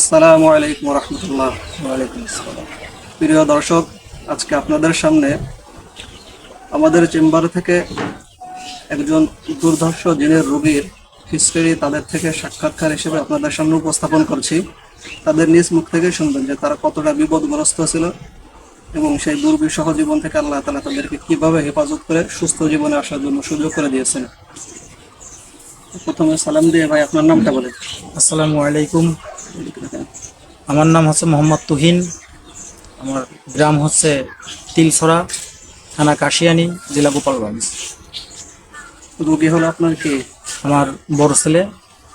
আসসালামু আলাইকুম রহমতুল্লাহ। ওয়ালাইকুম আসসালাম। প্রিয় দর্শক, আজকে আপনাদের সামনে আমাদের চেম্বার থেকে একজন দুর্ধর্ষ জিনের রোগীর হিস্টরি তাদের থেকে সাক্ষাৎকার হিসেবে আপনাদের সামনে উপস্থাপন করছি। তাদের নিজ মুখ থেকে শুনবেন যে তারা কতটা বিপদগ্রস্ত ছিল এবং সেই দুর্বিষহ জীবন থেকে আল্লাহ তাআলা তাদেরকে কিভাবে হেফাজত করে সুস্থ জীবনে আসার জন্য সুযোগ করে দিয়েছেন। প্রথমে সালাম দিয়ে ভাই আপনার নামটা বলেন। আসসালামু আলাইকুম। আমার নাম হচ্ছে মোহাম্মদ তুহিন। আমার গ্রাম হচ্ছে তিলছড়া, থানা কাশিয়ানী, জেলা গোপালগঞ্জ। রোগী হলো আপনার কি? আমার বড় ছেলে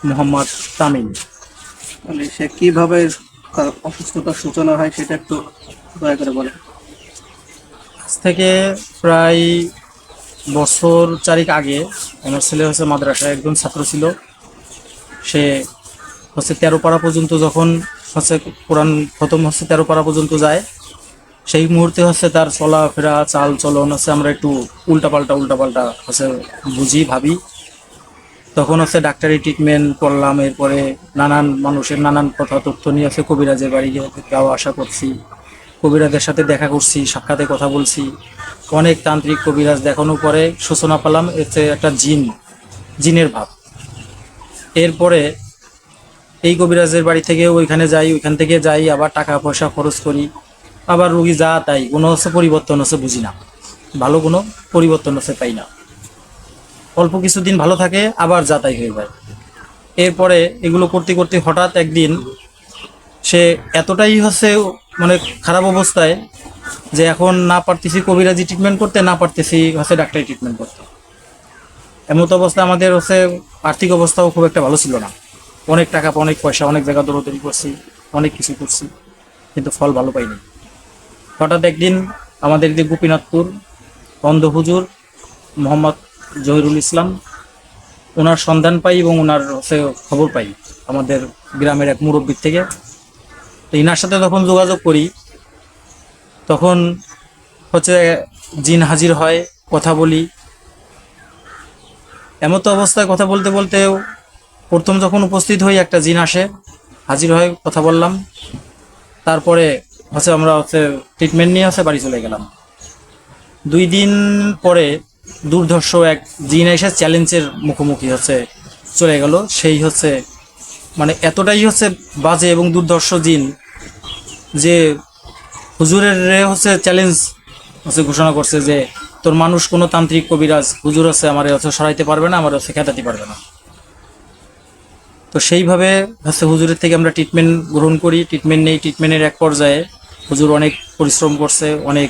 মোহাম্মদ তামিম। মানে সে কিভাবে তার অসুস্থতার সূচনা হয় সেটা একটু দয়া করে বলেন। আজ থেকে প্রায় বছর চারেক আগে আমার ছেলে হচ্ছে মাদ্রাসায় একজন ছাত্র ছিল। সে হচ্ছে 13 পারা পর্যন্ত যখন হচ্ছে কোরআন খতম হচ্ছে 13 পারা পর্যন্ত যায়, সেই মুহূর্তে হচ্ছে তার চলাফেরা চাল চলন হচ্ছে আমরা একটু উল্টাপাল্টা হচ্ছে বুঝি ভাবি। তখন হচ্ছে ডাক্তারি ট্রিটমেন্ট করলাম, এরপরে নানান মানুষের নানান কথা তথ্য নিয়ে হচ্ছে কবিরাজের বাড়ি যাওয়া আসা করছি, কবিরাজের সাথে দেখা করছি, সাক্ষাতে কথা বলছি, অনেক তান্ত্রিক কবিরাজ দেখানোর পরে সূচনা পেলাম এতে একটা জিনের ভাব। এরপরে এই কবিরাজের বাড়ি থেকে ওইখান থেকে যাই, আবার টাকা পয়সা খরচ করি, আবার রুগী যা তাই, কোনো হচ্ছে পরিবর্তন হচ্ছে বুঝি না, ভালো কোনো পরিবর্তন হচ্ছে পাই না। অল্প কিছুদিন ভালো থাকে, আবার যা তাই হয়ে যায়। এরপরে এগুলো করতে করতে হঠাৎ একদিন সে এতটাই হচ্ছে মানে খারাপ অবস্থায় যে এখন না পারতেছি কবিরাজি ট্রিটমেন্ট করতে, না পারতেছি হচ্ছে ডাক্তারি ট্রিটমেন্ট করতে। এমত অবস্থায় আমাদের হচ্ছে আর্থিক অবস্থাও খুব একটা ভালো ছিল না। অনেক টাকা, অনেক পয়সা, অনেক জায়গা দৌড়াদৌড়ি করছি, অনেক কিছু করছি, কিন্তু ফল ভালো পাইনি। হঠাৎ একদিন আমাদের যে গোপীনাথপুর অন্ধ হুজুর মোহাম্মদ জহিরুল ইসলাম, ওনার সন্ধান পাই এবং ওনার হচ্ছে খবর পাই আমাদের গ্রামের এক মুরব্বীর থেকে। তো ইনার সাথে যখন যোগাযোগ করি তখন হচ্ছে জিন হাজির হয়, কথা বলি। এমতো অবস্থায় কথা বলতে বলতেও প্রথম যখন উপস্থিত হই একটা জিন আসে, হাজির হয়, কথা বললাম। তারপরে হচ্ছে আমরা হচ্ছে ট্রিটমেন্ট নিয়ে হচ্ছে বাড়ি চলে গেলাম। 2 দিন পরে দুর্ধর্ষ এক জিন এসে চ্যালেঞ্জের মুখোমুখি হচ্ছে চলে গেল। সেই হচ্ছে মানে এতটাই হচ্ছে বাজে এবং দুর্ধর্ষ জিন যে হুজুরের হচ্ছে চ্যালেঞ্জ হচ্ছে ঘোষণা করছে যে তোর মানুষ কোনো তান্ত্রিক কবিরাজ হুজুর হচ্ছে আমার হচ্ছে সরাইতে পারবে না, আমার হচ্ছে খেতাতে পারবে না। তো সেইভাবে হচ্ছে হুজুরের থেকে আমরা ট্রিটমেন্ট গ্রহণ করি, ট্রিটমেন্ট নেই। ট্রিটমেন্টের এক পর্যায়ে হুজুর অনেক পরিশ্রম করছে, অনেক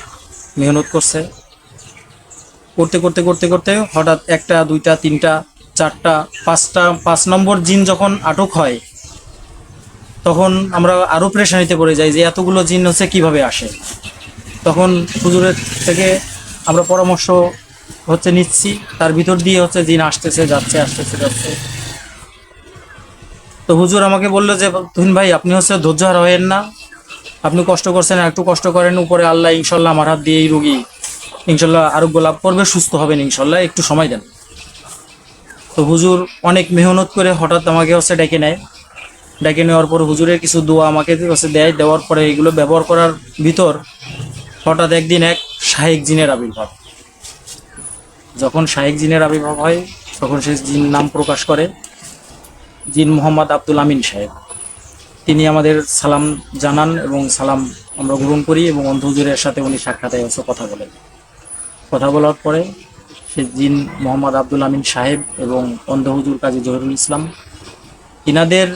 মেহনত করছে। করতে করতে করতে করতে হঠাৎ একটা, দুইটা, তিনটা, চারটা, পাঁচটা, 5 নম্বর জিন যখন আটক হয় তখন আমরা আরও প্রেশানিতে পড়ে যাই যে এতগুলো জিন হচ্ছে কিভাবে আসে। তখন হুজুরের থেকে আমরা পরামর্শ হচ্ছে নিচ্ছি, তার ভিতর দিয়ে হচ্ছে জিন আসতেছে যাচ্ছে, আসতেছে যাচ্ছে। তো হুজুর আমাকে বললো যে তুহিন ভাই, আপনি হচ্ছে ধৈর্য হারা হয়েন না, আপনি কষ্ট করছেন, একটু কষ্ট করেন, উপরে আল্লাহ ইনশাল্লাহ আমার হাত দিয়ে এই রুগী ইনশাল্লাহ আরোগ্য লাভ করবে, সুস্থ হবেন ইনশাল্লাহ, একটু সময় দেন। তো হুজুর অনেক মেহনত করে হঠাৎ আমাকে হচ্ছে ডেকে নেয়। ডেকে নেওয়ার পর হুজুরের কিছু দোয়া আমাকে হচ্ছে দেয়, দেওয়ার পরে এগুলো ব্যবহার করার ভিতর হঠাৎ একদিন এক শাহেক জিনের আবির্ভাব। যখন শাহেক জিনের আবির্ভাব হয় তখন সে জিন নাম প্রকাশ করে জিন মোহাম্মদ আব্দুল আমিন সাহেব। তিনি আমাদের সালাম জানান এবং সালাম আমরা গ্রহণ করি এবং অন্ধ হুজুরের সাথে উনি সাক্ষাতে এসে কথা বলেন। কথা বলার পরে সে জিন মোহাম্মদ আব্দুল আমিন সাহেব এবং অন্ধ হুজুর কাজী জহিরুল ইসলাম, ইনাদের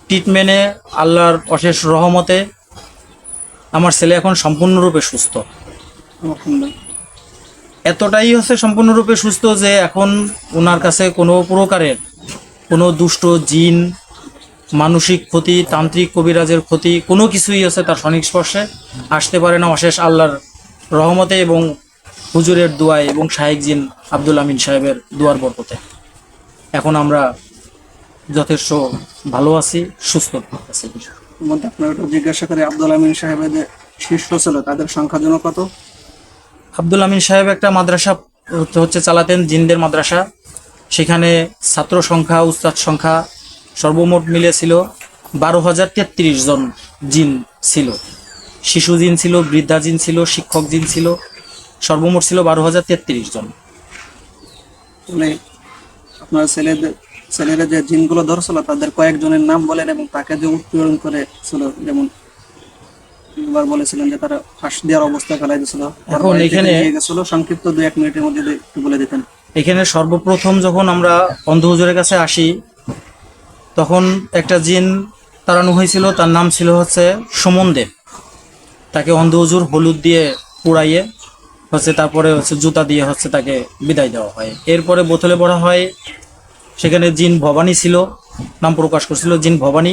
ট্রিটমেন্টে আল্লাহর অশেষ রহমতে আমার ছেলে এখন সম্পূর্ণরূপে সুস্থ। আলহামদুলিল্লাহ। এতটাই হচ্ছে সম্পূর্ণরূপে সুস্থ যে এখন ওনার কাছে কোনো প্রকারের কোনো দুষ্ট জিন, মানসিক ক্ষতি, তান্ত্রিক কবিরাজের ক্ষতি কোনো কিছুই হচ্ছে তার সংস্পর্শে আসতে পারে না, অশেষ আল্লাহর রহমতে এবং হুজুরের দোয়ায় এবং শাহেক জিন আব্দুল আমিন সাহেবের দোয়ার বরকতে এখন আমরা যথেষ্ট ভালো আছি, সুস্থ আছি। মধ্যে আপনার একটু জিজ্ঞাসা করে, আব্দুল আমিন সাহেবের যে শিষ্য ছিল তাদের সংখ্যা যেন কত? আব্দুল আমিন সাহেব একটা মাদ্রাসা হচ্ছে চালাতেন, জিনদের মাদ্রাসা। সেখানে ছাত্র সংখ্যা, উস্তাদ সংখ্যা সর্বমোট মিলে ছিল 12,033 জন জিন ছিল। শিশু জিন ছিল, বৃদ্ধা জিন ছিল, শিক্ষক জিন ছিল, সর্বমোট ছিল 12,033 জন। তাহলে আপনার ছেলেরা যে জিনগুলো ধরছিল তাদের কয়েকজনের নাম বলেন এবং তাকে যে উৎপীড়ন করে ছিল, যেমন একবার বলেছিলেন যে তারা ফাঁস দেওয়ার অবস্থায় ফেলাই দিয়েছিল, এখন এখানে গেছিল, সংক্ষিপ্ত 2-1 মিনিটের মধ্যে যদি একটু বলে দিতেন। এখানে সর্বপ্রথম যখন আমরা অন্ধ হুজুরের কাছে আসি, তখন একটা জিন তাড়ানো হয়েছিল, তার নাম ছিল হচ্ছে সুমন দেব। তাকে অন্ধ হুজুর হলুদ দিয়ে পুড়াইয়ে তারপরে জুতা দিয়ে তাকে বিদায় দেওয়া হয়। এরপরে বোতলে পড়া হয়। সেখানে জিন ভবানী ছিল, নাম প্রকাশ করছিল জিন ভবানী।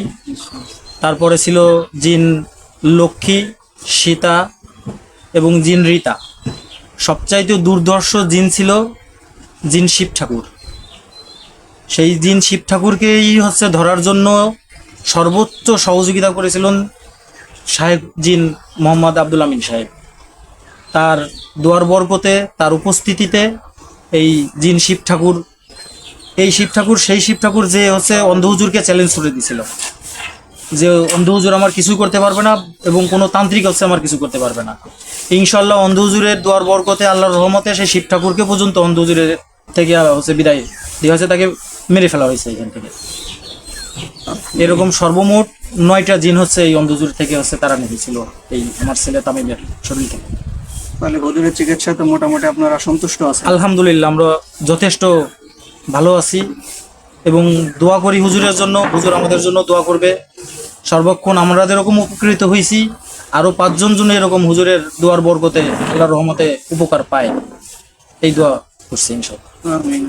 তারপরে ছিল জিন লক্ষ্মী, সীতা এবং জিন রীতা। সবচাইতে দুর্ধর্ষ জিন ছিল জিন শিব ঠাকুর। সেই জিন শিব ঠাকুরকেই ধরার জন্য সর্বোচ্চ সহযোগিতা করেছিলেন সাহেব জিন মোহাম্মদ আব্দুল আমিন সাহেব। তার দোয়ার বরকতে, তার উপস্থিতিতে এই জিন শিব ঠাকুর, এই শিব ঠাকুর সেই শিব ঠাকুর যে অন্ধ হুজুরকে চ্যালেঞ্জ করে দিয়েছিল যে অন্ধ হুজুর আমার কিছু করতে পারবে না এবং কোনো তান্ত্রিক আমার কিছু করতে পারবে না। ইনশাল্লাহ অন্ধ হুজুরের দোয়ার বরকতে, আল্লাহর রহমতে সেই শিব ঠাকুরকে পর্যন্ত অন্ধ হুজুরের থেকে বিদায় দিয়ে তাকে মেরে ফেলা হয়েছে এখান থেকে। এরকম সর্বমোট 9টা জিন এই অন্ধ হুজুর থেকে তারা নিয়েছিল এই আমার ছেলে তামিমের শরীর থেকে। তাহলে হুজুরের চিকিৎসাতে মোটামুটি আপনারা সন্তুষ্ট আছেন? আলহামদুলিল্লাহ, আমরা যথেষ্ট ভালো আছি এবং দোয়া করি হুজুরের জন্য। হুজুর আমাদের জন্য দোয়া করবে সর্বক্ষণ। আমরা যেরকম উপকৃত হয়েছি, আরো 5 জন এরকম হুজুরের দোয়ার বরকতে, আল্লাহর রহমতে উপকার পায়, এই দোয়া করছি ইনশাআল্লাহ। আমিন।